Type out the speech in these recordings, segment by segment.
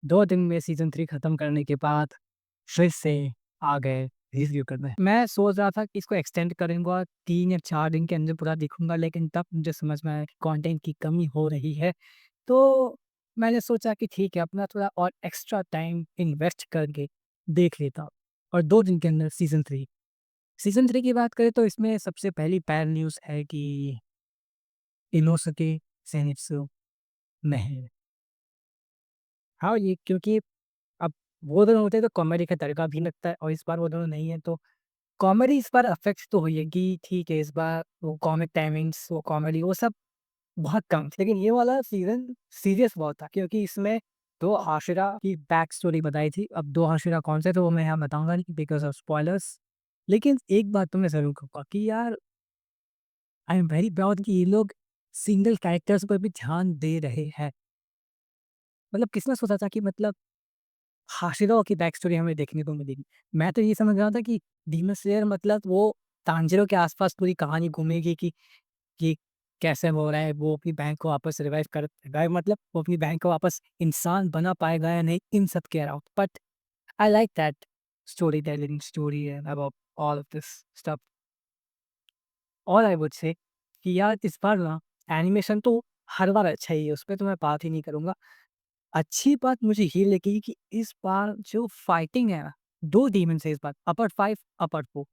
2 दिन में सीज़न 3 खत्म करने के बाद फिर से आ गए रिव्यू करने। मैं सोच रहा था कि इसको एक्सटेंड करूँगा 3 या 4 दिन के अंदर पूरा देखूँगा, लेकिन तब मुझे समझ में आया कि कंटेंट की कमी हो रही है। तो मैंने सोचा कि ठीक है, अपना थोड़ा और एक्स्ट्रा टाइम इन्वेस्ट करके देख लेता हूँ और 2 दिन के अंदर सीज़न 3 की बात करें तो इसमें सबसे पहली बैड न्यूज़ है कि इनोसुके ज़ेनित्सु नहीं है। हाँ, ये क्योंकि अब वो दोनों होते हैं तो कॉमेडी का तड़का भी लगता है और इस बार वो दोनों नहीं है तो कॉमेडी इस बार अफ़ेक्ट तो हुई है कि ठीक है, इस बार वो कॉमिक टाइमिंग्स, वो कॉमेडी वो सब बहुत कम थी। लेकिन ये वाला सीज़न सीरियस बहुत था क्योंकि इसमें 2 हाशिरा की बैक स्टोरी बताई थी। अब 2 हाशिरा कौन से, तो वो मैं यहाँ बताऊँगा नहीं बिकॉज़ ऑफ स्पॉयलर्स। लेकिन एक बात तो मैं ज़रूर कहूँगा कि यार आई एम वेरी प्राउड कि ये लोग सिंगल कैरेक्टर्स पर भी ध्यान दे रहे हैं। मतलब किसने सोचा था कि मतलब हाशिरा की बैक स्टोरी हमें देखने को मिलेगी। मैं तो ये समझ रहा था कि डीमन स्लेयर मतलब वो तांजीरो के आस-पास पूरी कहानी घूमेगी कि कैसे वो हो रहा है, वो अपनी बहन को वापस रिवाइव कर रिवाइव मतलब वो अपनी बहन को वापस इंसान बना पाएगा या नहीं, इन सब के around. But I like that story telling story and about all of this stuff. All I would say कि यार इस बार ना एनिमेशन तो हर बार अच्छा ही है, उसपे तो मैं बात ही नहीं करूँगा। अच्छी बात मुझे ये लगी कि इस बार जो फाइटिंग है ना, 2 डीमन्स है इस बार, अपर 5, अपर 4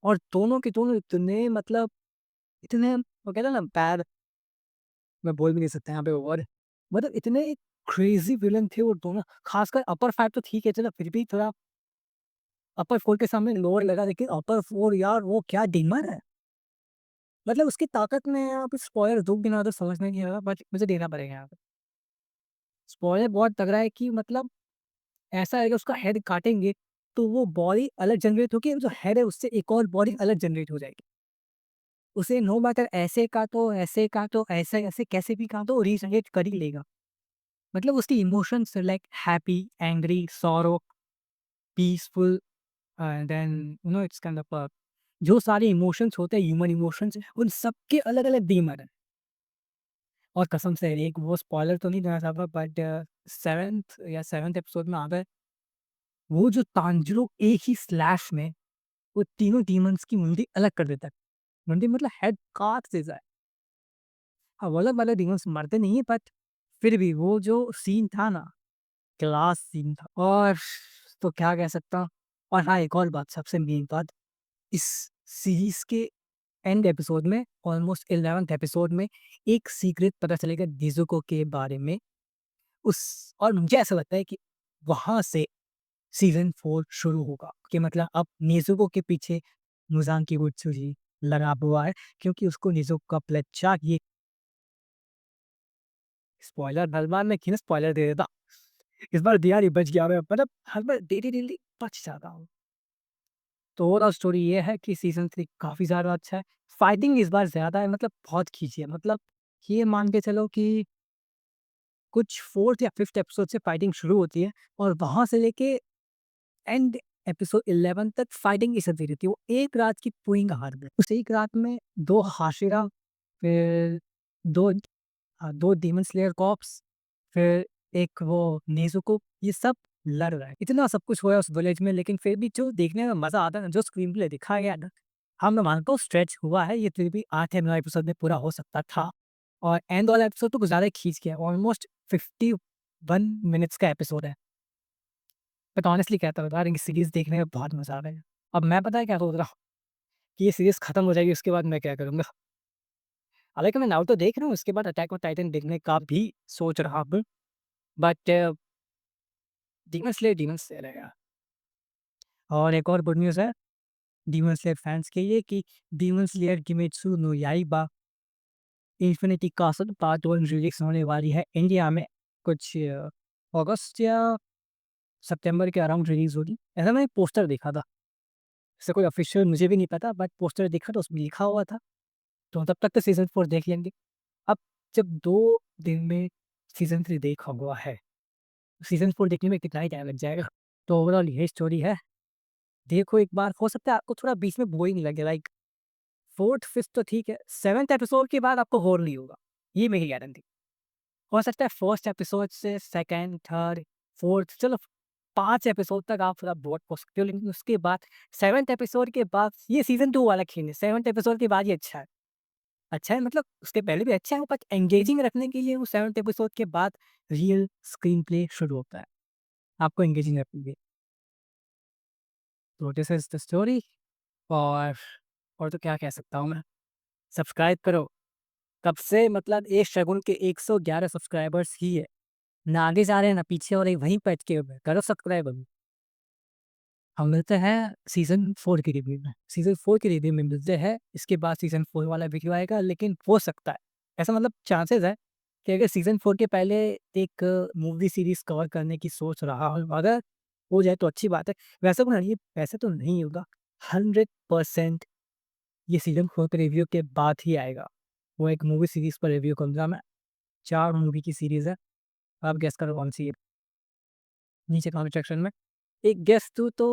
और दोनों के दोनों इतने मतलब इतने वो कहते हैं ना बैड, मैं बोल भी नहीं सकता यहाँ पे वो वर्ड। मतलब इतने क्रेज़ी विलेन थे वो दोनों, ख़ासकर अपर 5 तो ठीक है चलो फिर भी थोड़ा अपर 4 के सामने लोअर लगा, लेकिन अपर 4 यार वो क्या डीमन है। मतलब उसकी ताकत में यहाँ पे स्पॉइलर दूँ ना तो समझ में नहीं आएगा, बट मुझे देना पड़ेगा यहाँ पे। स्पॉइलर बहुत तगड़ा है कि मतलब ऐसा है कि उसका हेड काटेंगे, तो वो बॉडी अलग जनरेट होके जो हेड है उससे एक और बॉडी अलग जनरेट हो जाएगी। उसे नो मैटर ऐसे काटो, ऐसे कैसे भी काटो रीजनरेट कर ही लेगा। मतलब उसकी emotions like happy, angry, sorrow, peaceful then you know it's kind of जो सारे इमोशंस होते हैं ह्यूमन इमोशंस उन सबके अलग-अलग डीमन है। और कसम से एक वो स्पॉइलर तो नहीं देना चाहूँगा बट 7th एपिसोड में आता है, वो जो तांजीरो एक ही स्लैश में वो तीनों डीमंस की मुंडी अलग कर देता है। मुंडी मतलब हेड काट देता है। हाँ, वो वाले डीमंस मरते नहीं है बट फिर भी वो जो सीन था ना, क्लास सीन था। और तो क्या कह सकता हूँ। और हाँ, एक और बात सबसे मेन बात, इस सीरीज़ के एंड एपिसोड में ऑलमोस्ट 11th एपिसोड में एक सीक्रेट पता चलेगा नेज़ुको के बारे में। उस और मुझे ऐसा लगता है कि वहाँ से सीज़न 4 शुरू होगा कि मतलब अब नेज़ुको के पीछे मुज़ाकी उत्सुजी लगा हुआ है क्योंकि उसको नेज़ुको का ब्लड चाहिए। स्पॉइलर हर बार मैं क्यों स्पॉइलर दे देता। इस बार दिया नहीं, बच गया मैं, मतलब हर बार डेली बच जाता हूँ। तो ओवरऑल स्टोरी ये है कि सीज़न 3 काफ़ी ज़्यादा अच्छा है। फाइटिंग इस बार ज़्यादा है, मतलब बहुत खींची है। मतलब ये मान के चलो कि कुछ 4th या 5th एपिसोड से फाइटिंग शुरू होती है और वहाँ से लेके एंड एपिसोड 11 तक फाइटिंग ही चलती रहती है। वो एक रात की पूरी कहानी है। उस एक रात में 2 हाशिरा, फिर 2 2 डीमन स्लेयर कॉर्प्स, फिर एक वो नेज़ुको, ये सब लड़ रहा है। इतना सब कुछ हुआ है उस विलेज में, लेकिन फिर भी जो देखने में मज़ा आता है ना, जो स्क्रीन प्ले दिखाया गया है ना, हाँ, मैं मानता हूँ स्ट्रेच हुआ है, ये फिर भी 8 या 9 एपिसोड में पूरा हो सकता था। और एंड वाला एपिसोड तो कुछ ज़्यादा ही खींच गया, ऑलमोस्ट 51 मिनट्स का एपिसोड है। मैं तो ऑनेस्टली कहता हूँ यार, इनकी सीरीज़ देखने में बहुत मज़ा आ रहा है। अब मैं पता है क्या सोच रहा हूँ कि ये सीरीज़ खत्म हो जाएगी, उसके बाद मैं क्या करूँगा? हालाँकि मैं नारुतो देख रहा हूँ, उसके बाद अटैक ऑन टाइटन देखने का भी सोच रहा हूँ, बट डीमन स्लेयर है यार। और एक और गुड न्यूज़ है डीमन स्लेयर फैन्स के लिए कि Demon Slayer Kimetsu no Yaiba Infinity Castle part 1 release होने वाली है इंडिया में कुछ अगस्त या सितंबर के अराउंड रिलीज़ होगी। ऐसा मैंने पोस्टर देखा था। इससे कोई ऑफ़िशियल मुझे भी नहीं पता, बट पोस्टर देखा तो उसमें लिखा हुआ था। तो तब तक तो सीज़न 4 देख लेंगे। अब जब 2 दिन में सीज़न 3 देखा हुआ है, सीज़न 4 देखने में कितना ही टाइम लग जाएगा। तो ओवरऑल यही स्टोरी है। देखो एक बार, हो सकता है आपको थोड़ा बीच में बोरिंग लगे, लाइक 4th, 5th तो ठीक है, 7th एपिसोड के बाद आपको बोर नहीं होगा। ये मेरी गारंटी। हो सकता है फर्स्ट एपिसोड से सेकंड, थर्ड, फोर्थ चलो 5 एपिसोड तक आप थोड़ा बोर हो सकते हो, लेकिन उसके बाद 7th एपिसोड के बाद ये सीज़न 2 वाला खेल है, 7th एपिसोड के बाद ये अच्छा है। अच्छा है मतलब उसके पहले भी अच्छा है बट एंगेजिंग रखने के लिए वो 7th एपिसोड के बाद रियल स्क्रीन प्ले शुरू होता है, आपको एंगेजिंग रखेंगे। तो दिस इज़ द स्टोरी और और तो क्या कह सकता हूँ मैं, सब्सक्राइब करो। तब से मतलब एक शगुन के 111 सब्सक्राइबर्स ही है, ना आगे जा रहे हैं ना पीछे हो रहे, वहीं पे अटके हुए हैं, करो सब्सक्राइब अभी। हम मिलते हैं सीज़न 4 की रिव्यू में, सीज़न 4 की रिव्यू में मिलते हैं, इसके बाद सीज़न 4 वाला वीडियो आएगा लेकिन हो सकता है, ऐसा मतलब चांसेस है कि अगर सीज़न 4 के पहले एक मूवी सीरीज़ कवर करने की सोच रहा हूँ, अगर हो जाए तो अच्छी बात है। वैसे तो नहीं होगा, 100% ये सीज़न 4 के रिव्यू के बाद ही आएगा। वो एक मूवी सीरीज़ पर रिव्यू करूँगा मैं, 4 मूवी की सीरीज़ है, आप गेस करो कौन-सी है? नीचे कमेंट सेक्शन में। एक गेस दूँ तो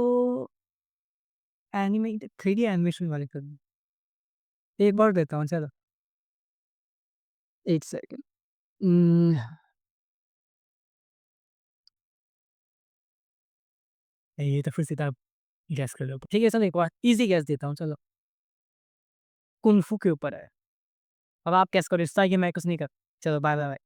एनिमेटेड 3D एनिमेशन वाली फ़िल्म। एक और देता हूँ चलो, 1 सेकंड। उम, ये तो फिर सीधा आप गेस कर लोगे। ठीक है चलो एक और ईज़ी गेस देता हूँ चलो, कुंग फू के ऊपर है। अब आप गेस करो, इस तरह की मैं कुछ नहीं कर चलो बाय बाय बाय।